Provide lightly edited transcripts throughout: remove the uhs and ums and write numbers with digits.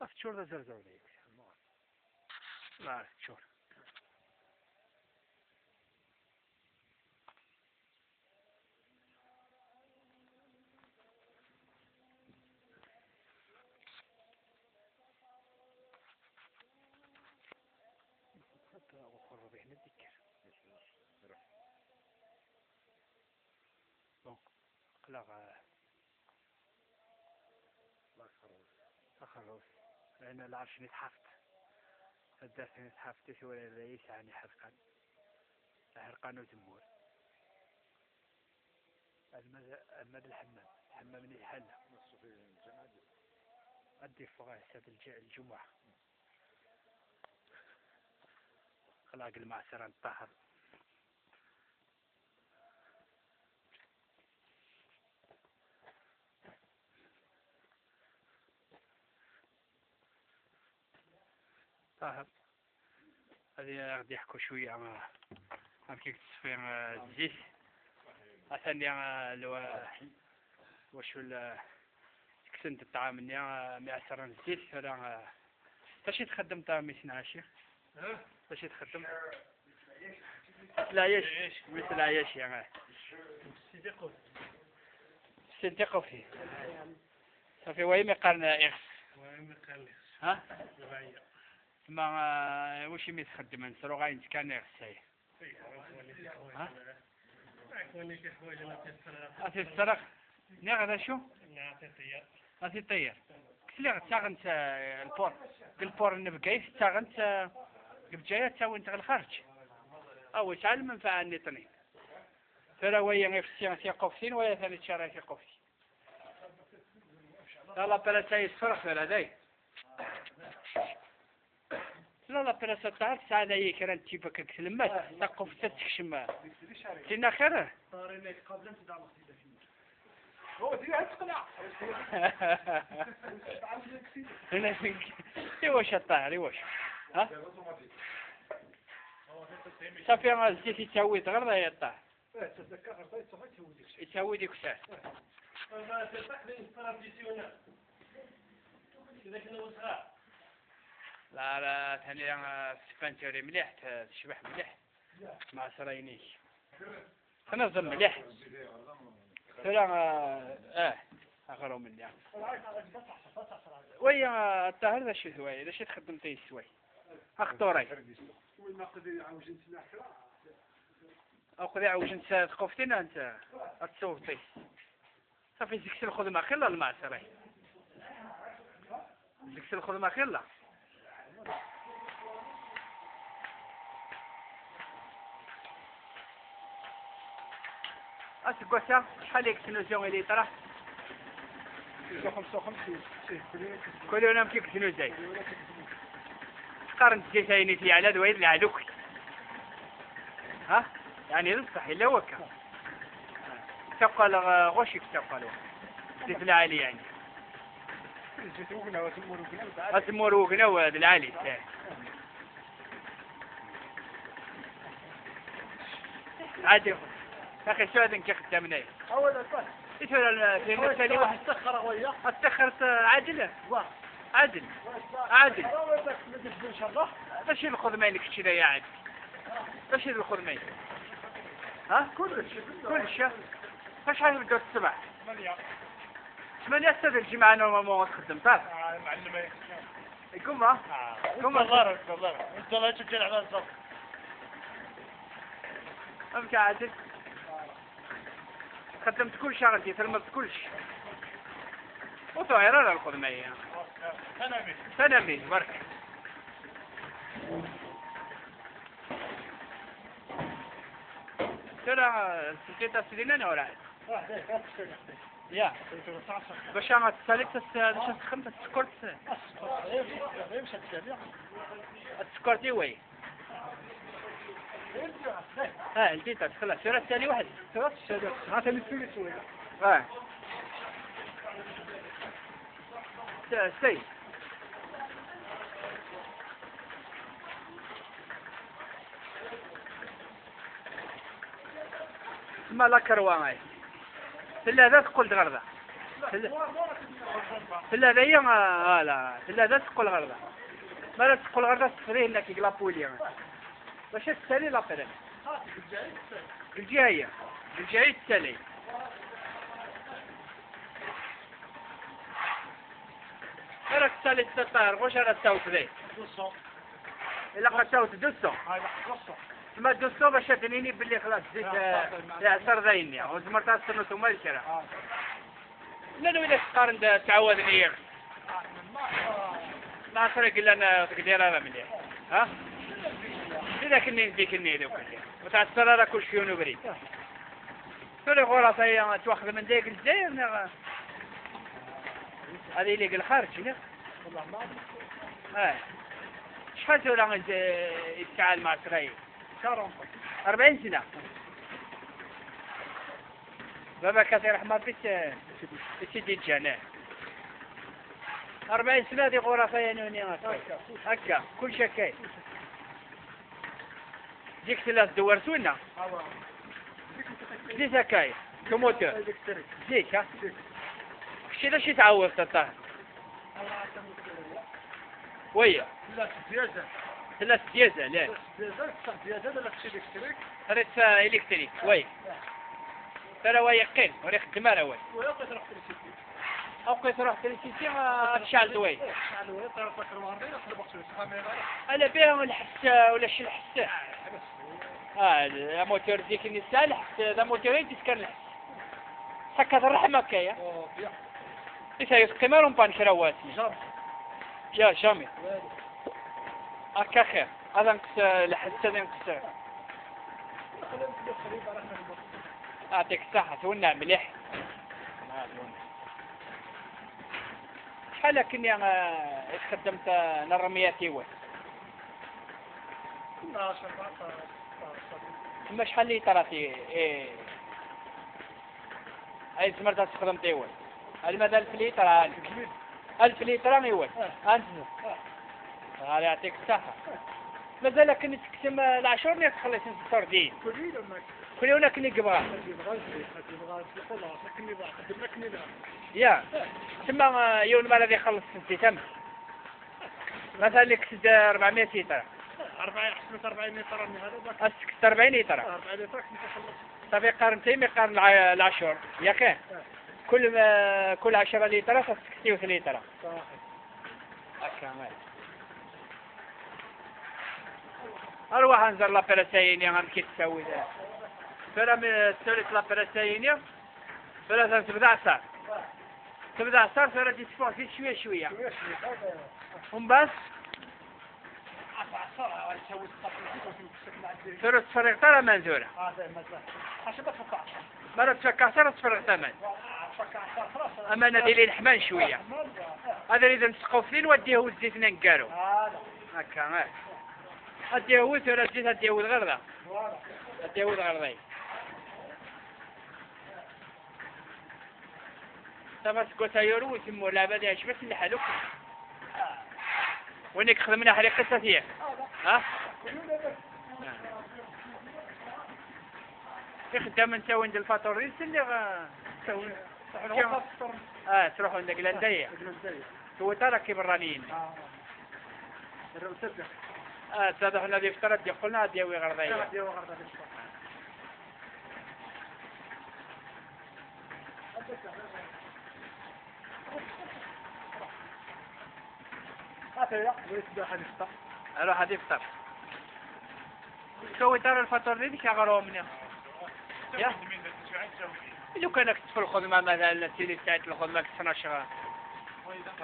تشور ذا زرزور ليك لا تشور حتى وقرب هنا الذكر قلق خروف لأن العرش نتحفت الدرس نتحفت ولا الرئيس يعني حرقان وزمور المد الحمام من يحل أدي فوق سد الجمعة خلاق المعسرة الطهر طاهر هذه غادي يحكوا شويه عن كيف تصفير الزيت عشان واش كسنت الطعام نيا معسر الزيت ولا تاشي تخدم طعام يسنا شيخ تاشي تخدم لا ياش مثل عياش يعني صدقوا فيه صافي وين مقارنة إخس ها ما وش يتخدم نسرو غاين نتكان إخساي ها أتي السرق ناخذ شو أتي طير كسلي تاغنت البور النبقيس تاغنت قبجاية تساوي انت الخارج أو تعلم منفعة النطني فلا ويا غير في قفسين ويا ثاني شارع في قفسي لا بلا تاي الصرخ ولا داي لا بلا ستار ساعة يكرن تيبك كلمات تقف تتكشم تينا خيره هو دي هتقنع هنا يواش الطاهر يواش ها صافي ما زيت يسوي غير يا الطاهر يسوي ديك الساعة لا ثاني سبانتوري مليح تشبح مليح مع سراينيك تنظم مليح ترى اخرهم من يعني ويا الطاهر ذا شو سوي ذا شو تخدم تي سوي اخطوري اخذ عوجن تقفتين انت اتصوتي صافي زكسل خذ ما خلا المعسري زكسل خذ ما خلا أسقطها شحال يكسنوزيون اللي طرح 55 كل يوم كيف كسنوزي قارن تجيسيني في على دويد العلوك ها يعني نصح إلا وكا تقل غشك تقلوا في العالي يعني أتمور وقنا وهذا العالي عادي أخي شو هذا كيف خدامنا؟ أولا بس. إيش هذا في الثاني واحد تأخر وياه. تأخرت عادلة. عادل. عادل. إن شاء الله. إيش الخدمة لك كذا يا عادل؟ إيش الخدمة؟ ها؟ كلش. إيش هذا بدك السبع؟ 8 أستاذ الجماعة نورمالمون تخدم طاف. معلمة. يقوم ها؟ يقوم. تظهر. أنت لا تجي على الصف. أمك عادل. خدمت كل شغلتي تلمت كلش وطايرة لا الخدمية سنمي برك ترى سكيتا سلينا ولا يا باش انا تسالك تخمت سكرت السكرتي وي انت تدخل سيرة الثاني واحد سيرة الشهادة هذا اللي تسوي شوية سي ما لا كروان هاي لا ذا تقول غرضة ثلاثة هي لا ثلاثة تقول غرضة ما لا تقول غرضة تفريه لك يقلبولي باش تسالي لابيريل الجاية تسالي راك تسالي تطير واش راك تاوت ذي 200 إلا قد تاوت 200 هاي 200 تما 200 باش تنيني باللي خلاص زيت يعصر ذيني وزمرتها السنة وما الكرا لا ولا تقارن تعودني ما طريق إلا أنا تقدر أنا مليح ها إذا كني نديك النيل وكلي وتعصر على كل شيء ونبري تقول غرفة هي تواخذ من ديك الجزائر هذه اللي قال خارج لا والله ما شحال تولى يتفاعل مع إسرائيل 40 سنة بابا كثير رحمة سيدي الجنة 40 سنة هذه غرفة ينوني هكا كل شيء كاين ديك ثلاث دوار سوينا ليس كاين كموتور ديك ها كشي لاش يتعوض تطار ويا ثلاث ديازة لا ثلاث إلكتريك وي ترى ويا يقين وريخ الدمارة وي أوقيت روح تلسيتي تشعل وي أنا بيهم الحس ولا شي الحس الموتور ديك النساء الحس هذا موتورين تسكن الحس سكت الرحمة كايا إيش هي قمارهم بانشراواتي يا جامي هكا خير هذا نقص الحس هذا نقص أعطيك الصحة تونا مليح شحال كني خدمت نرمياتي وين ما شحال لي طراتي اي زمرت استخدمتي وين المدى 1000 لتر 1000 لتر ايوه انت هذا يعطيك الصحة مازال كني تقسم العشر نيت تخلص السردين كل يوم كني قبغا يا تما يوم ما الذي خلص سنتي تم مثلا اللي كسد 400 لتر 40 حسبت 40 لتر من هذا اسكت 40 لتر 40 لتر كنت خلصت صافي قارنتي مي قارن العشر ياك كل 10 لتر 60 لتر هكا مال اروح انزل لابيراسيني غير كي تسوي ذا فلا تسولف لابيراسيني فلا تبدا عصار فلا تسفع في شويه ومن بعد فلا تفرغ ترى منزوره مرة تفكع صار تفرغ ثمن اما انا ديالي الحمان شويه هذا اذا نسقوا اثنين وديه الزيت ننقارو هكا اديه وث ولا الزيت اديه غير اديه غير تمسكوا تايرو ويسموا لعبة دي اش بس اللي حلوك وينك خدمنا حريق قصة فيه ها يخدم انت وين الفاتورين اللي تسوي تروحوا عندك لندية تو ترى كيف الرانين تضح لنا دي فترة دي قلنا ديوي غرضية اروح هذه يفطر تسوي ترى الفطور دي شغلوا منها يا لو كانك تدخل الخدمة مثلا تسيري ساعة الخدمة كتسنى شغال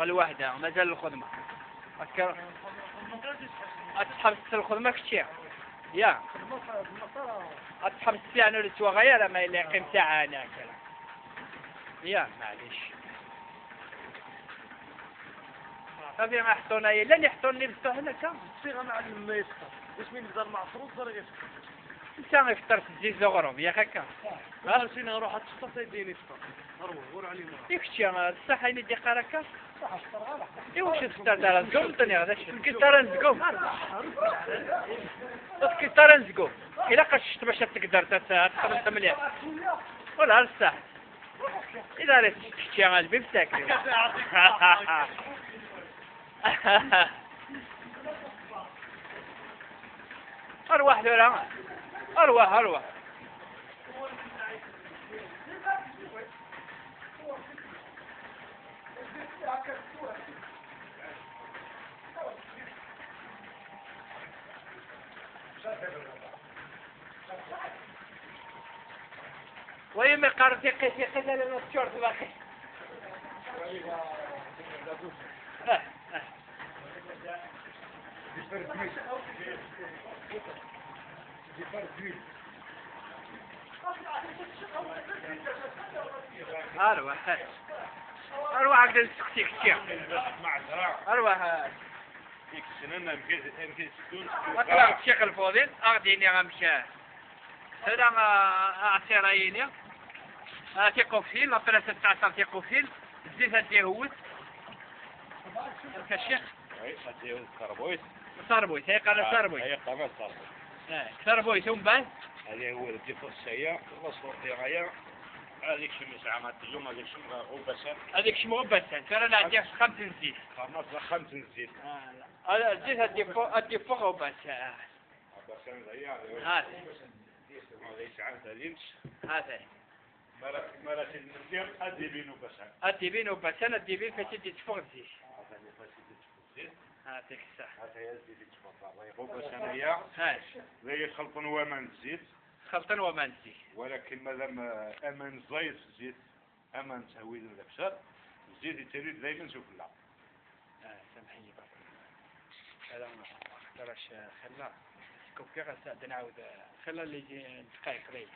الوحدة مازال الخدمة أتحبس الخدمة كتير يا أتحبس فيها أنا لسوا غير ما اللي قيم ساعة أنا كلا يا معليش صافي ما حطونا لن يحطوني بصح هنا كم صيغة مع ما يسخر باش من يقدر معصروط صار يسخر انت غيفطر في الزيت زغرهم يا هكا ها سينا نروح تفطر تيديني يفطر غور علينا يكشي الصحة يني دي قاركا واش تفطر دار نزقوم طني هذا كيطار نزقوم كيطار نزقوم إلا قشت باش تقدر تخدم مليح ولا الصح إذا لا تشتي غالبي بتاكل. أروح ذولا أروح ويما قرر ثقي لنا الشورت باقي. أروح عقد السكتي كتير. أروح ديك السنة يمكن 60 أطلع الشيخ الفاضل أغديني غمشى هذا أعترايني تيقوفيل لابلا 16 تيقوفيل الزيت هدي هوت الشيخ اي هدي الكربويت صاربويت هي قناة صاربويت هي قناة صاربويت صاربويت ثم بعد هذه هو اللي فرصية الأصفر ديالها هذيك شمس عامات اليوم هذيك شمس غوبسان هذيك شمو بسان ترى أنا عندي 5 زيت خمسة 5 زيت هذا الزيت هدي فوق وبسان بسان هي هذا ليس عن تدينش هذا مرات المزيان أديبين وبسان الديبين وبسان الديبين فتدي تفوق زيت هذا فاسد زيت هذيك الساعة هذا يزيد تفضل غوبسان هي هاي زي خلط ومن زيت خلطا ومنسي ولكن مادام أمن زيت زيت أمن تهويل الأبشار الزيت يتريد دائما سفلى سامحيني بابا هذا ما تراش خلا كوكي غسا نعاود خلا اللي يجي دقائق قليل